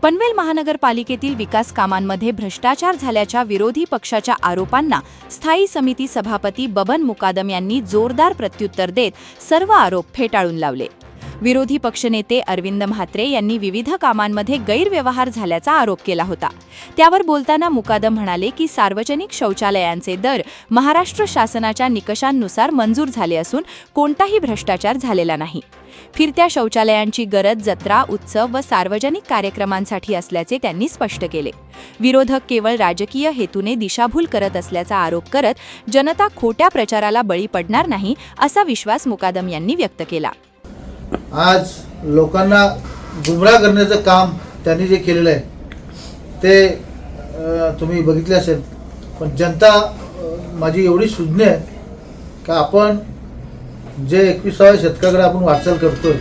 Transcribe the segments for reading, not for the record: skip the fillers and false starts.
पनवेल महानगरपालिकेतील विकास कामांमध्ये भ्रष्टाचार झाल्याच्या विरोधी पक्षाच्या आरोपांना स्थायी समिती सभापती बबन मुकादम यांनी जोरदार प्रत्युत्तर देत सर्व आरोप फेटाळून लावले. विरोधी पक्षनेते अरविंद म्हात्रे यांनी विविध कामांमध्ये गैरव्यवहार झाल्याचा आरोप केला होता. त्यावर बोलताना मुकादम म्हणाले की सार्वजनिक शौचालयांचे दर महाराष्ट्र शासनाच्या निकषांनुसार मंजूर झाले असून कोणताही भ्रष्टाचार झालेला नाही. फिरत्या शौचालयांची गरज जत्रा, उत्सव व सार्वजनिक कार्यक्रमांसाठी असल्याचे त्यांनी स्पष्ट केले. विरोधक केवळ राजकीय हेतूने दिशाभूल करत असल्याचा आरोप करत जनता खोट्या प्रचाराला बळी पडणार नाही असा विश्वास मुकादम यांनी व्यक्त केला. आज लोकांना गुमराह करण्याचं काम त्यांनी जे केलेलं आहे ते तुम्ही बघितले असेल. पण जनता माझी एवढी सुज्ञ आहे का आपण जे 21व्या शतकाकडे आपण वाटचाल करतोय,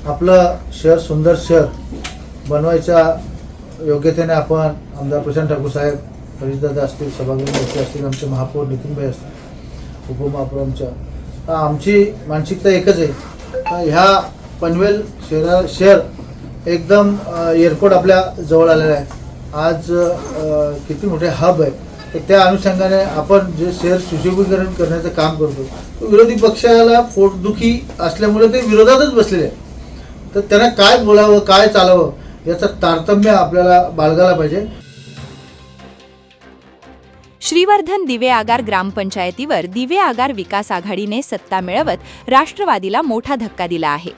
आपलं शहर सुंदर शहर बनवायच्या योग्यतेने आपण आमदार प्रशांत ठाकूर साहेब, हरीशदादा असतील, सभागृह असतील, आमचे महापौर नितीनभाई असतील, उपमहापौर आमची मानसिकता एकच आहे. ह्या पनवेल शहर एकदम एअरपोर्ट आपल्या जवळ आलेला आहे. आज किती मोठे हब आहे, तर त्या अनुषंगाने आपण जे शहर सुशोभीकरण करण्याचं काम करतो, विरोधी पक्षाला पोटदुखी असल्यामुळे ते विरोधातच बसलेले आहे. तर त्यांना काय बोलावं, काय चालावं याचं तारतम्य आपल्याला बाळगायला पाहिजे. श्रीवर्धन दिवे आगार ग्रामपंचायतीवर दिवे आगार विकास आघाडीने सत्ता मिळवत राष्ट्रवादीला मोठा धक्का दिला आहे.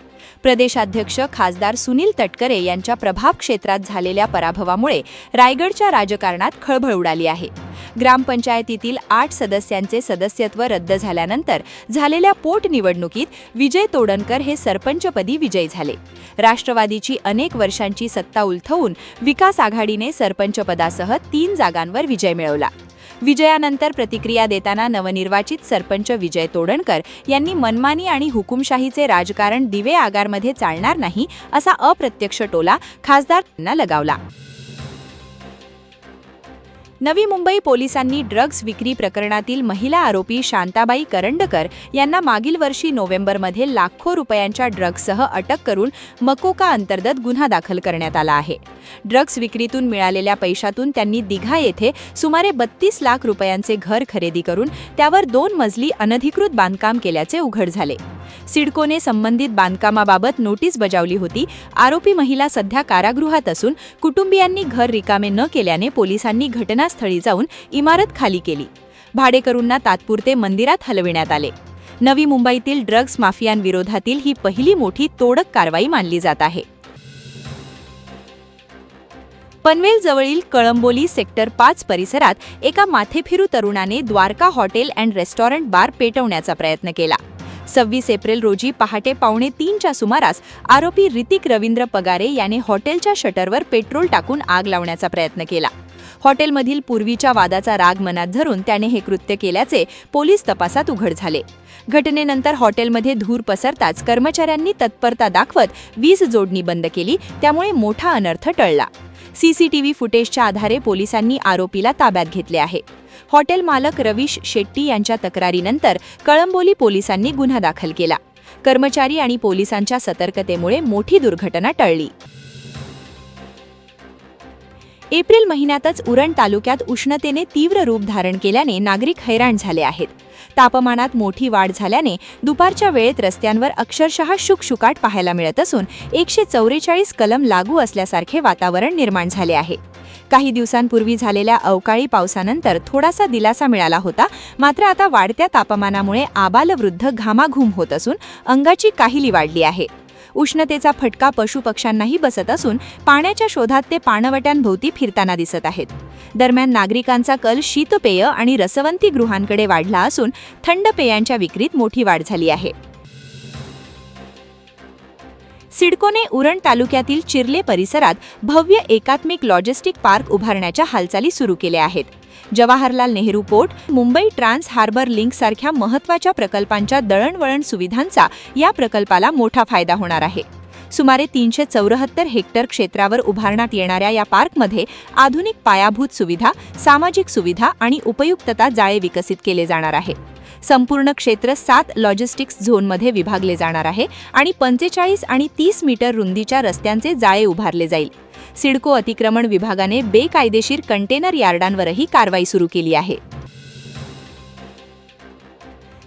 प्रदेशाध्यक्ष खासदार सुनील तटकरे यांच्या प्रभाव क्षेत्रात झालेल्या पराभवामुळे रायगडच्या राजकारणात खळबळ उडाली आहे. ग्रामपंचायतीतील 8 सदस्यांचे सदस्यत्व रद्द झाल्यानंतर झालेल्या पोटनिवडणुकीत विजय तोडणकर हे सरपंचपदी विजयी झाले. राष्ट्रवादीची अनेक वर्षांची सत्ता उलथवून विकास आघाडीने सरपंचपदासह 3 जागांवर विजय मिळवला. विजयानंतर प्रतिक्रिया देताना नवनिर्वाचित सरपंच विजय तोडणकर यांनी मनमानी आणि हुकुमशाहीचे राजकारण दिवे आगारमध्ये चालणार नाही असा अप्रत्यक्ष टोला खासदारांना लगावला. नवी मुंबई पोलिसांनी ड्रग्ज विक्री प्रकरणातील महिला आरोपी शांताबाई करंडकर यांना मागील वर्षी नोव्हेंबरमध्ये लाखो रुपयांच्या ड्रग्जसह अटक करून मकोका अंतर्गत गुन्हा दाखल करण्यात आला आहे. ड्रग्ज विक्रीतून मिळालेल्या पैशातून त्यांनी दिघा येथे सुमारे 32 लाख रुपयांचे घर खरेदी करून त्यावर 2 मजली अनधिकृत बांधकाम केल्याचे उघड झाले. सिडकोने संबंधित बांधकामाबाबत नोटीस बजावली होती. आरोपी महिला सध्या कारागृहात असून कुटुंबियांनी घर रिकामे न केल्याने पोलिसांनी घटनास्थळी जाऊन इमारत खाली केली. भाडेकरूंना तात्पुरते मंदिरात हलविण्यात आले. नवी मुंबईतील ड्रग्ज माफियांविरोधातील ही पहिली मोठी तोडक कारवाई मानली जात आहे. पनवेल जवळील कळंबोली सेक्टर 5 परिसरात एका माथेफिरू तरुणाने Dwarka hotel and restaurant bar पेटवण्याचा प्रयत्न केला. 26 एप्रिल रोजी पहाटे 2:45च्या सुमारास आरोपी ऋतिक रवींद्र पगारे याने हॉटेलच्या शटरवर पेट्रोल टाकून आग लावण्याचा प्रयत्न केला. हॉटेलमधील पूर्वीच्या वादाचा राग मनात धरून त्याने हे कृत्य केल्याचे पोलीस तपासात उघड झाले. घटनेनंतर हॉटेलमध्ये धूर पसरताच कर्मचाऱ्यांनी तत्परता दाखवत वीज जोडणी बंद केली. त्यामुळे मोठा अनर्थ टळला. सीसीटीव्ही फुटेजच्या आधारे पोलिसांनी आरोपीला ताब्यात घेतले आहे. हॉटेल मालक रवीश शेट्टी यांच्या तक्रारीनंतर कळंबोली पोलिसांनी गुन्हा दाखल केला. कर्मचारी आणि पोलिसांच्या सतर्कतेमुळे मोठी दुर्घटना टळली. एप्रिल महिन्यातच उरण तालुक्यात उष्णतेने तीव्र रूप धारण केल्याने नागरिक हैराण झाले आहेत. तापमानात मोठी वाढ झाल्याने दुपारच्या वेळेत रस्त्यांवर अक्षरशः शुकशुकाट पाहायला मिळत असून 144 कलम लागू असल्यासारखे वातावरण निर्माण झाले आहे. काही दिवसांपूर्वी झालेल्या अवकाळी पावसानंतर थोडासा दिलासा मिळाला होता. मात्र आता वाढत्या तापमानामुळे आबालवृद्ध घामाघूम होत असून अंगाची काहिली वाढली आहे. उष्णतेचा फटका पशुपक्ष्यांनाही बसत असून पाण्याच्या शोधात ते पाणवट्यांभोवती फिरताना दिसत आहेत. दरम्यान नागरिकांचा कल शीतपेय आणि रसवंती गृहांकडे वाढला असून थंड पेयांच्या विक्रीत मोठी वाढ झाली आहे. सिडकोने उरण तालुक्यातील चिर्ले परिसरात भव्य एकात्मिक लॉजिस्टिक पार्क उभारण्याच्या हालचाली सुरू केल्या आहेत. Jawaharlal Nehru port, Mumbai trans harbour link सारख्या महत्त्वाच्या प्रकल्पांच्या दळणवळण सुविधांचा या प्रकल्पाला मोठा फायदा होणार आहे. सुमारे 374 हेक्टर क्षेत्रावर उभारण्यात येणाऱ्या या पार्कमध्ये आधुनिक पायाभूत सुविधा, सामाजिक सुविधा आणि उपयुक्तता जाळे विकसित केले जाणार आहे. संपूर्ण क्षेत्र 7 लॉजिस्टिक्स झोनमध्ये विभागले जाणार आहे आणि 45 आणि 30 मीटर रुंदीच्या रस्त्यांचे जाळे उभारले जाईल. सिडको अतिक्रमण विभागाने बेकायदेशीर कंटेनर यार्डांवरही कारवाई सुरू केली आहे.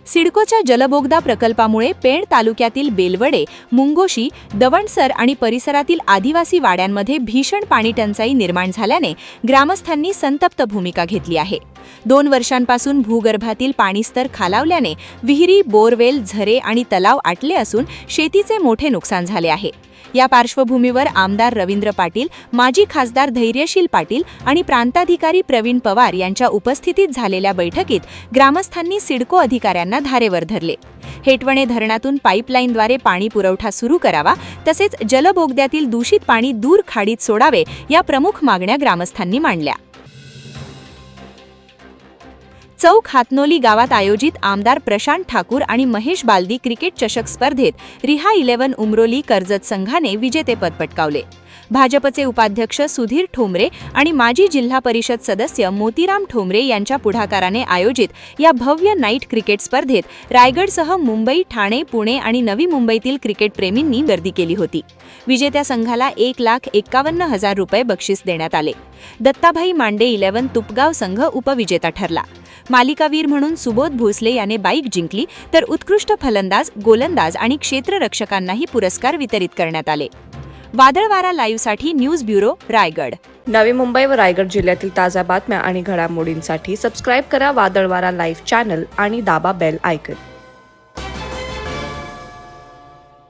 सिडकोच्या जलबोगदा प्रकल्पामुळे पेण तालुक्यातील बेलवडे, मुंगोशी, दवणसर आणि परिसरातील आदिवासी वाड्यांमध्ये भीषण पाणीटंचाई निर्माण झाल्याने ग्रामस्थांनी संतप्त भूमिका घेतली आहे. 2 वर्षांपासून भूगर्भातील पाणीस्तर खालावल्याने विहिरी, बोरवेल, झरे आणि तलाव आटले असून शेतीचे मोठे नुकसान झाले आहे. या पार्श्वभूमीवर आमदार रवींद्र पाटील, माजी खासदार धैर्यशील पाटील आणि प्रांताधिकारी प्रवीण पवार यांच्या उपस्थितीत झालेल्या बैठकीत ग्रामस्थांनी सिडको अधिकाऱ्यांना धारेवर धरले. हेटवणे धरणातून पाईपलाईनद्वारे पाणी पुरवठा सुरू करावा, तसेच जलबोगद्यातील दूषित पाणी दूर खाडीत सोडावे या प्रमुख मागण्या ग्रामस्थांनी मांडल्या. चौक हातनोली गावात आयोजित आमदार प्रशांत ठाकूर आणि महेश बालदी क्रिकेट चषक स्पर्धेत रिहा 11 उमरोली कर्जत संघाने विजेतेपद पटकावले. भाजपचे उपाध्यक्ष सुधीर ठोंबरे आणि माजी जिल्हा परिषद सदस्य मोतीराम ठोंबरे यांच्या पुढाकाराने आयोजित या भव्य नाईट क्रिकेट स्पर्धेत रायगडसह मुंबई, ठाणे, पुणे आणि नवी मुंबईतील क्रिकेटप्रेमींनी गर्दी केली होती. विजेत्या संघाला 1,51,000 रुपये बक्षीस देण्यात आले. दत्ताभाई मांडे 11 तुपगाव संघ उपविजेता ठरला. मालिकावीर म्हणून सुबोध भोसले याने बाईक जिंकली, तर उत्कृष्ट फलंदाज, गोलंदाज आणि क्षेत्ररक्षकांनाही पुरस्कार वितरित करण्यात आले. वादळवारा लाईव्हसाठी न्यूज ब्युरो, रायगड. नवी मुंबई व रायगड जिल्ह्यातील ताज्या बातम्या आणि घडामोडींसाठी सबस्क्राईब करा वादळवारा लाईव्ह चॅनल आणि दाबा बेल आयकॉन.